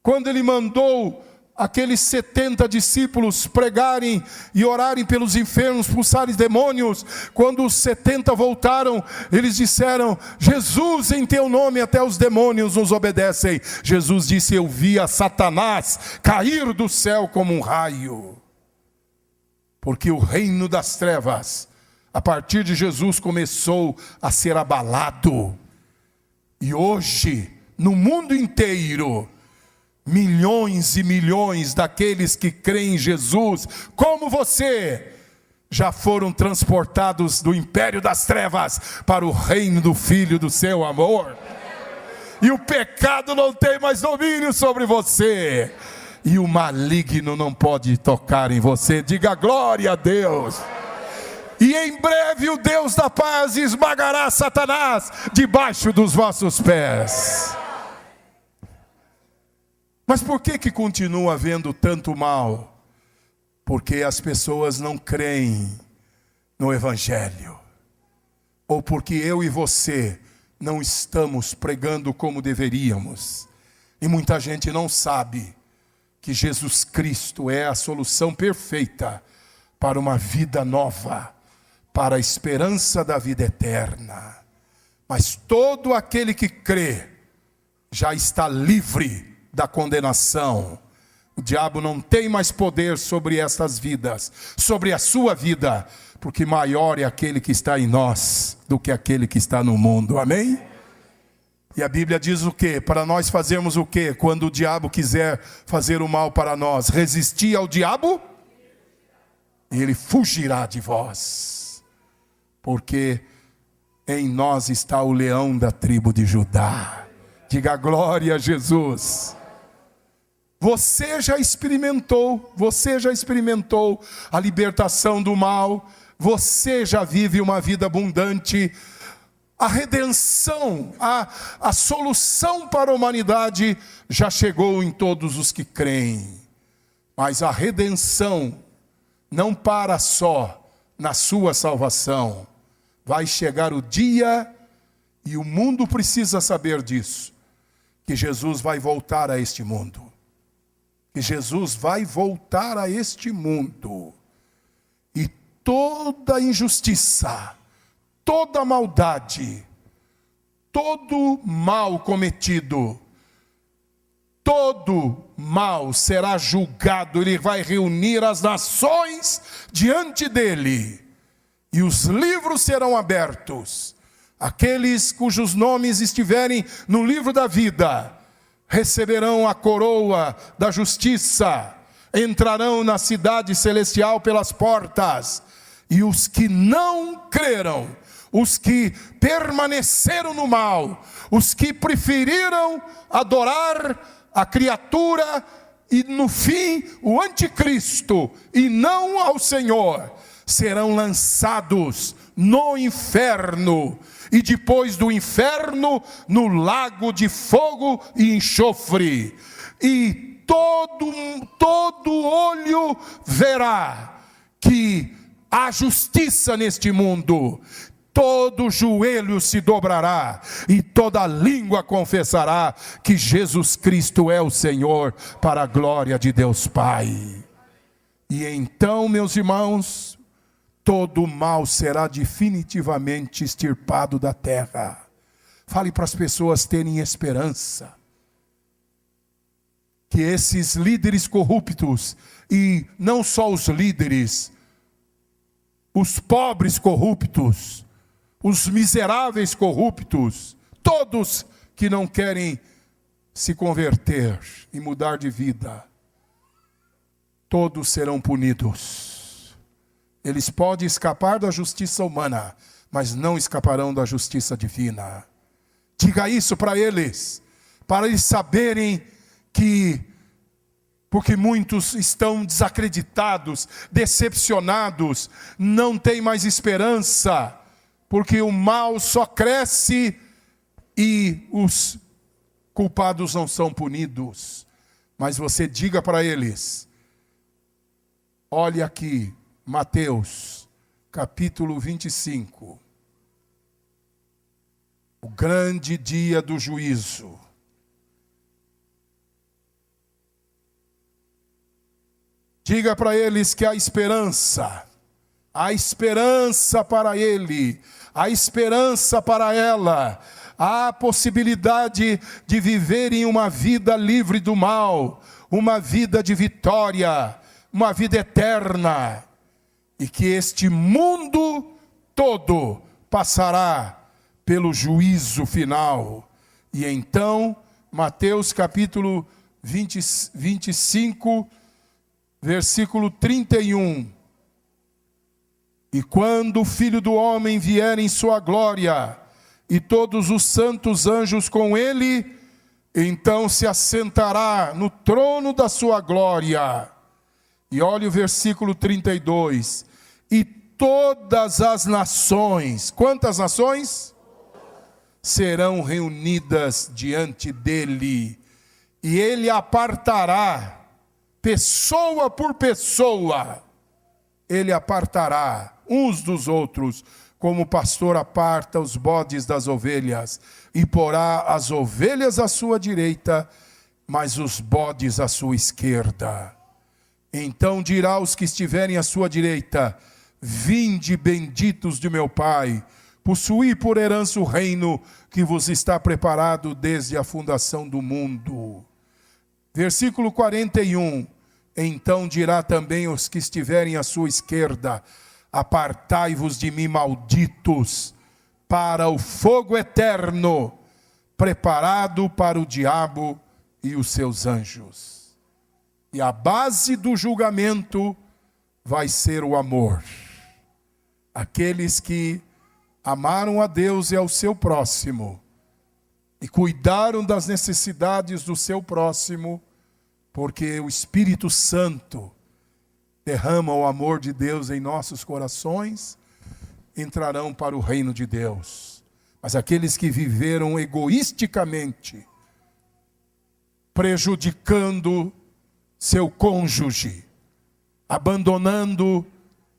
A: Quando Ele mandou aqueles 70 discípulos pregarem e orarem pelos enfermos, expulsarem demônios, quando os 70 voltaram, eles disseram: Jesus, em teu nome até os demônios nos obedecem. Jesus disse: eu vi a Satanás cair do céu como um raio. Porque o reino das trevas, a partir de Jesus, começou a ser abalado. E hoje, no mundo inteiro, milhões e milhões daqueles que creem em Jesus, como você, já foram transportados do império das trevas para o reino do Filho do seu amor. E o pecado não tem mais domínio sobre você. E o maligno não pode tocar em você. Diga glória a Deus. E em breve o Deus da paz esmagará Satanás debaixo dos vossos pés. Mas por que continua havendo tanto mal? Porque as pessoas não creem no Evangelho. Ou porque eu e você não estamos pregando como deveríamos. E muita gente não sabe que Jesus Cristo é a solução perfeita para uma vida nova, para a esperança da vida eterna. Mas todo aquele que crê já está livre da condenação. O diabo não tem mais poder sobre essas vidas, sobre a sua vida, porque maior é aquele que está em nós do que aquele que está no mundo. Amém? E a Bíblia diz o quê? Para nós fazermos o quê? Quando o diabo quiser fazer o mal para nós, resistir ao diabo, e ele fugirá de vós. Porque em nós está o leão da tribo de Judá. Diga glória a Jesus. Você já experimentou a libertação do mal, você já vive uma vida abundante. A redenção, a solução para a humanidade já chegou em todos os que creem. Mas a redenção não para só na sua salvação. Vai chegar o dia, e o mundo precisa saber disso, que Jesus vai voltar a este mundo. Que Jesus vai voltar a este mundo. E toda injustiça, toda maldade, todo mal cometido, todo mal será julgado. Ele vai reunir as nações diante dele, e os livros serão abertos. Aqueles cujos nomes estiverem no livro da vida receberão a coroa da justiça, entrarão na cidade celestial pelas portas. E os que não creram, os que permaneceram no mal, os que preferiram adorar a criatura e no fim o anticristo e não ao Senhor, serão lançados no inferno, e depois do inferno no lago de fogo e enxofre. E todo olho verá que há justiça neste mundo. Todo joelho se dobrará e toda língua confessará que Jesus Cristo é o Senhor, para a glória de Deus Pai. E então, meus irmãos, todo o mal será definitivamente extirpado da terra. Fale para as pessoas terem esperança. Que esses líderes corruptos, e não só os líderes, os pobres corruptos, os miseráveis corruptos, todos que não querem se converter e mudar de vida, todos serão punidos. Eles podem escapar da justiça humana, mas não escaparão da justiça divina. Diga isso para eles saberem que, porque muitos estão desacreditados, decepcionados, não têm mais esperança, porque o mal só cresce e os culpados não são punidos. Mas você diga para eles, olhe aqui, Mateus, capítulo 25. O grande dia do juízo. Diga para eles que há esperança para ele, há esperança para ela, há possibilidade de viverem uma vida livre do mal, uma vida de vitória, uma vida eterna. E que este mundo todo passará pelo juízo final. E então, Mateus capítulo 25, versículo 31. E quando o Filho do Homem vier em sua glória, e todos os santos anjos com ele, então se assentará no trono da sua glória. E olha o versículo 32. E todas as nações, quantas nações? Serão reunidas diante dele. E ele apartará, pessoa por pessoa, ele apartará uns dos outros, como o pastor aparta os bodes das ovelhas, e porá as ovelhas à sua direita, mas os bodes à sua esquerda. Então dirá aos que estiverem à sua direita: vinde, benditos de meu Pai, possuí por herança o reino que vos está preparado desde a fundação do mundo. Versículo 41. Então dirá também aos que estiverem à sua esquerda: apartai-vos de mim, malditos, para o fogo eterno, preparado para o diabo e os seus anjos. E a base do julgamento vai ser o amor. Aqueles que amaram a Deus e ao seu próximo, e cuidaram das necessidades do seu próximo, porque o Espírito Santo derrama o amor de Deus em nossos corações, entrarão para o reino de Deus. Mas aqueles que viveram egoisticamente, prejudicando seu cônjuge, abandonando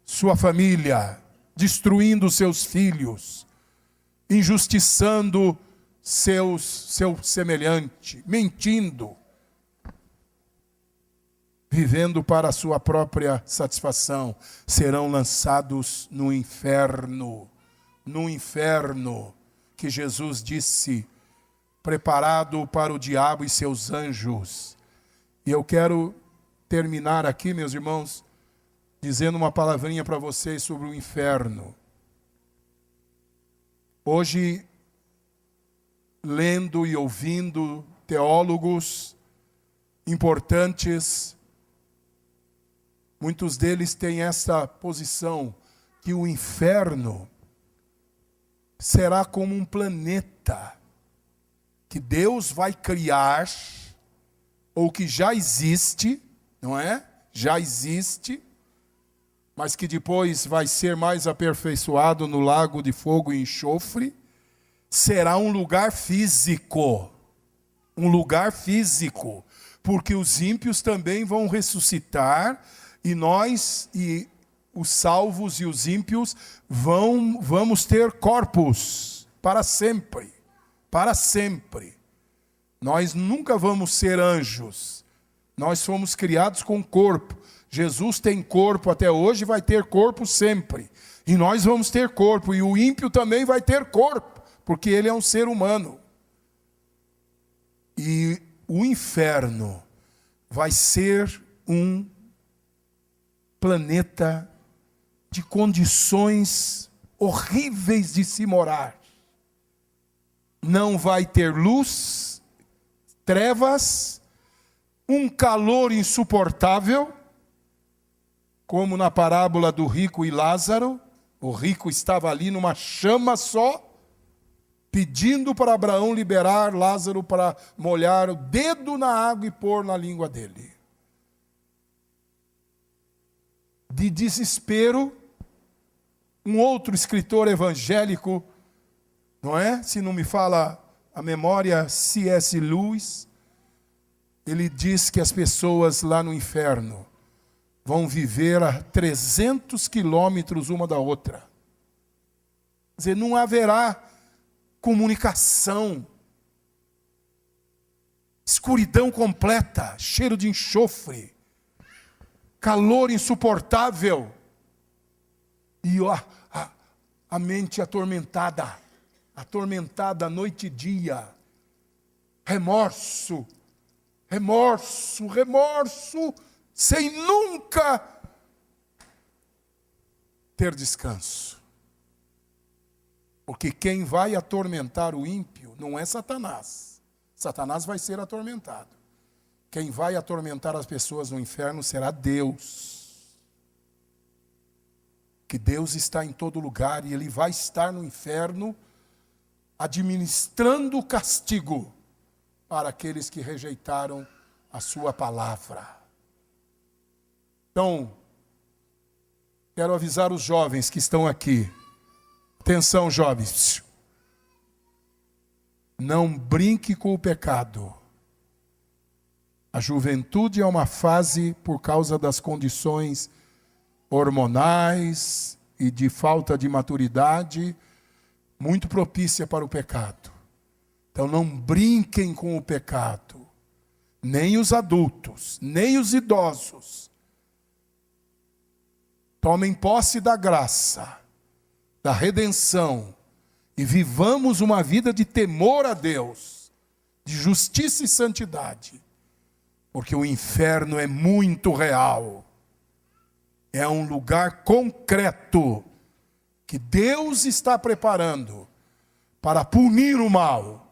A: sua família, destruindo seus filhos, injustiçando seu semelhante, mentindo, vivendo para a sua própria satisfação, serão lançados no inferno que Jesus disse, preparado para o diabo e seus anjos. E eu quero terminar aqui, meus irmãos, dizendo uma palavrinha para vocês sobre o inferno. Hoje, lendo e ouvindo teólogos importantes, muitos deles têm essa posição, que o inferno será como um planeta que Deus vai criar, ou que já existe, não é? Já existe, mas que depois vai ser mais aperfeiçoado no lago de fogo e enxofre. Será um lugar físico, porque os ímpios também vão ressuscitar, e nós, e os salvos e os ímpios, vamos ter corpos para sempre, para sempre. Nós nunca vamos ser anjos, nós fomos criados com corpo. Jesus tem corpo até hoje, vai ter corpo sempre, e nós vamos ter corpo, e o ímpio também vai ter corpo, porque ele é um ser humano. E o inferno vai ser um planeta de condições horríveis de se morar. Não vai ter luz, trevas, um calor insuportável, como na parábola do rico e Lázaro. O rico estava ali numa chama só, pedindo para Abraão liberar Lázaro para molhar o dedo na água e pôr na língua dele. De desespero, um outro escritor evangélico, não é? Se não me fala a memória, C.S. Lewis, ele diz que as pessoas lá no inferno vão viver a 300 quilômetros uma da outra. Quer dizer, não haverá comunicação, escuridão completa, cheiro de enxofre, calor insuportável, e a mente atormentada noite e dia, remorso, sem nunca ter descanso. Porque quem vai atormentar o ímpio não é Satanás. Satanás vai ser atormentado. Quem vai atormentar as pessoas no inferno será Deus. que Deus está em todo lugar e Ele vai estar no inferno administrando o castigo para aqueles que rejeitaram a sua palavra. Então, quero avisar os jovens que estão aqui. Atenção, jovens. Não brinque com o pecado. A juventude é uma fase, por causa das condições hormonais e de falta de maturidade, muito propícia para o pecado. Então não brinquem com o pecado. Nem os adultos, nem os idosos. Tomem posse da graça, da redenção, e vivamos uma vida de temor a Deus, de justiça e santidade, porque o inferno é muito real, é um lugar concreto, que Deus está preparando para punir o mal.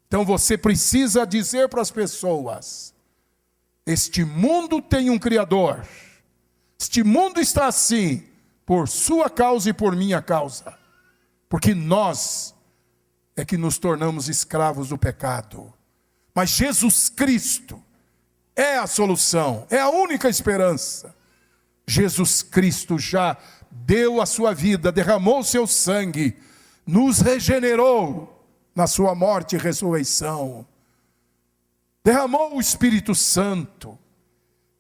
A: Então você precisa dizer para as pessoas, este mundo tem um Criador, este mundo está assim, por sua causa e por minha causa. Porque nós é que nos tornamos escravos do pecado. Mas Jesus Cristo é a solução, é a única esperança. Jesus Cristo já deu a sua vida, derramou o seu sangue, nos regenerou na sua morte e ressurreição. Derramou o Espírito Santo.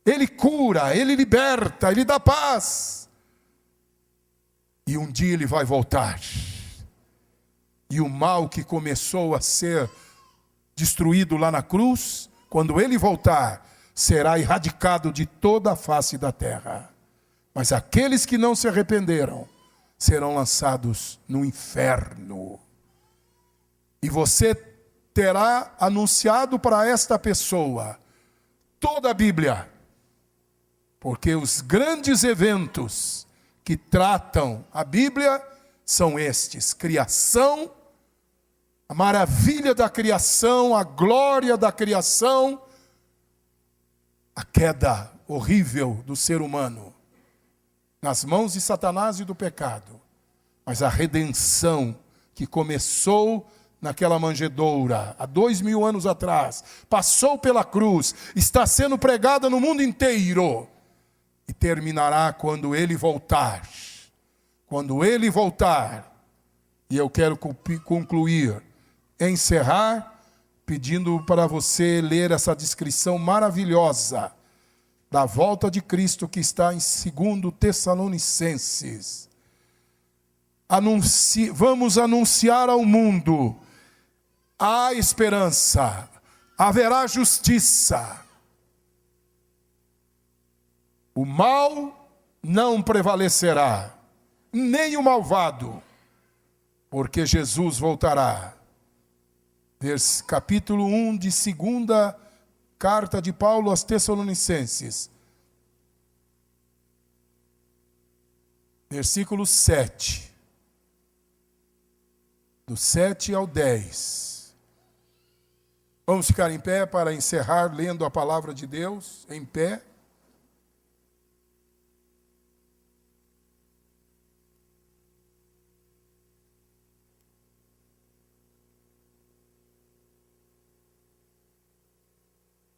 A: Ele cura, Ele liberta, Ele dá paz. E um dia Ele vai voltar. E o mal que começou a ser destruído lá na cruz, quando Ele voltar, será erradicado de toda a face da terra. Mas aqueles que não se arrependeram serão lançados no inferno. E você terá anunciado para esta pessoa toda a Bíblia, porque os grandes eventos que tratam a Bíblia são estes: criação, a maravilha da criação, a glória da criação, a queda horrível do ser humano nas mãos de Satanás e do pecado, mas a redenção que começou naquela manjedoura há 2000 anos atrás, passou pela cruz, está sendo pregada no mundo inteiro e terminará quando Ele voltar. Quando Ele voltar, e eu quero concluir, encerrar, pedindo para você ler essa descrição maravilhosa da volta de Cristo que está em 2 Tessalonicenses. Vamos anunciar ao mundo: há esperança, haverá justiça. O mal não prevalecerá, nem o malvado, porque Jesus voltará. Capítulo 1 de 2ª carta de Paulo aos Tessalonicenses. Versículo 7. Do 7 ao 10. Vamos ficar em pé para encerrar lendo a palavra de Deus, em pé.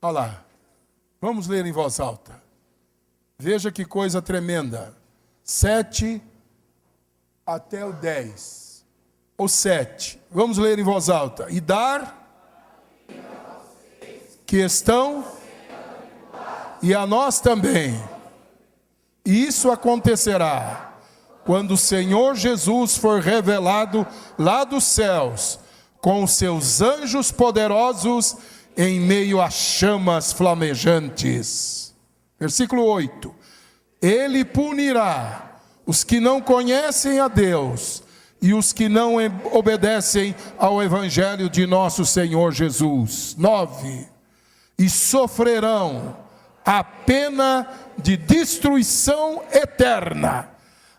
A: Olha lá, vamos ler em voz alta. Veja que coisa tremenda. 7 até o 10. Ou 7. Vamos ler em voz alta. E dar que estão e a nós também. E isso acontecerá quando o Senhor Jesus for revelado lá dos céus com os seus anjos poderosos em meio a chamas flamejantes. Versículo 8. Ele punirá os que não conhecem a Deus e os que não obedecem ao Evangelho de nosso Senhor Jesus. 9. E sofrerão a pena de destruição eterna,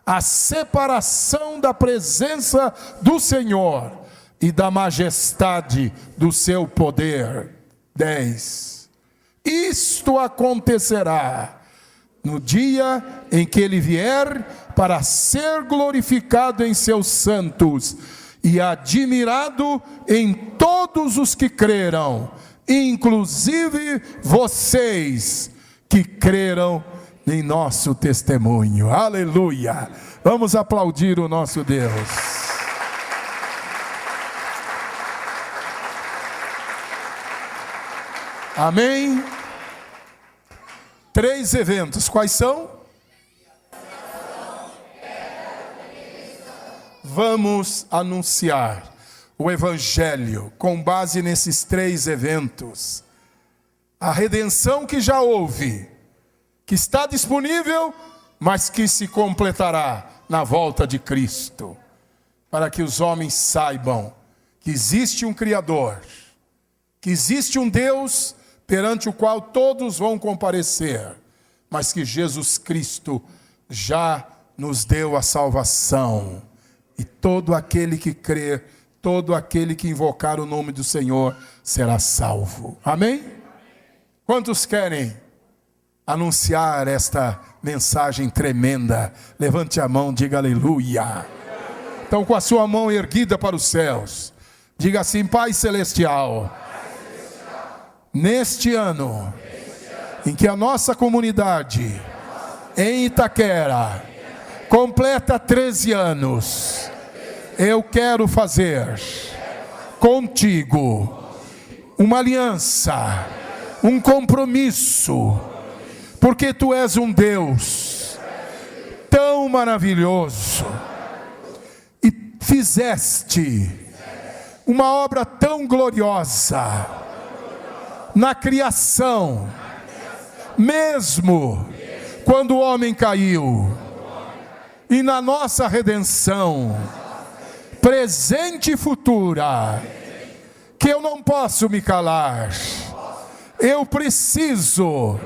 A: a separação da presença do Senhor e da majestade do seu poder. 10. Isto acontecerá no dia em que Ele vier para ser glorificado em seus santos e admirado em todos os que creram, inclusive vocês que creram em nosso testemunho. Aleluia! Vamos aplaudir o nosso Deus. Amém? 3 eventos, quais são? Vamos anunciar o Evangelho com base nesses 3 eventos. A redenção que já houve, que está disponível, mas que se completará na volta de Cristo, para que os homens saibam que existe um Criador, que existe um Deus perante o qual todos vão comparecer, mas que Jesus Cristo já nos deu a salvação, e todo aquele que crer, todo aquele que invocar o nome do Senhor será salvo. Amém? Quantos querem anunciar esta mensagem tremenda? Levante a mão, diga aleluia. Então, com a sua mão erguida para os céus, diga assim: Pai Celestial, neste ano em que a nossa comunidade em Itaquera completa 13 anos, eu quero fazer contigo uma aliança, um compromisso, porque tu és um Deus tão maravilhoso e fizeste uma obra tão gloriosa na criação, mesmo quando o homem caiu, e na nossa redenção, presente e futura, que eu não posso me calar. Eu preciso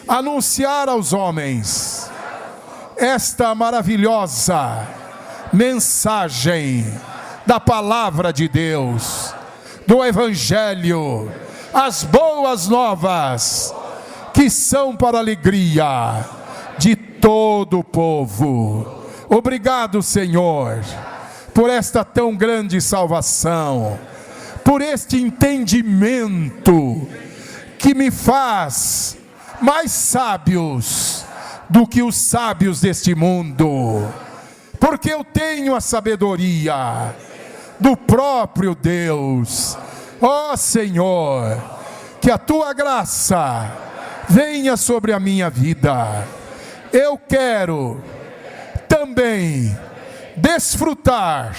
A: anunciar aos homens esta maravilhosa mensagem da palavra de Deus, do Evangelho, as boas novas, que são para a alegria de todo o povo. Obrigado, Senhor, por esta tão grande salvação, por este entendimento que me faz mais sábios do que os sábios deste mundo, porque eu tenho a sabedoria do próprio Deus. Ó Senhor, que a tua graça venha sobre a minha vida. Eu quero também desfrutar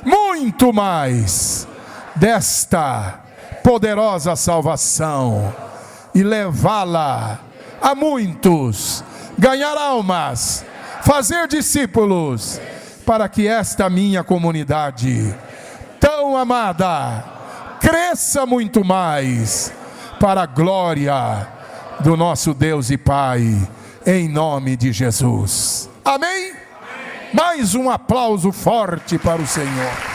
A: muito mais desta poderosa salvação e levá-la a muitos, ganhar almas, fazer discípulos, para que esta minha comunidade tão amada cresça muito mais para a glória do nosso Deus e Pai, em nome de Jesus. Amém? Mais um aplauso forte para o Senhor.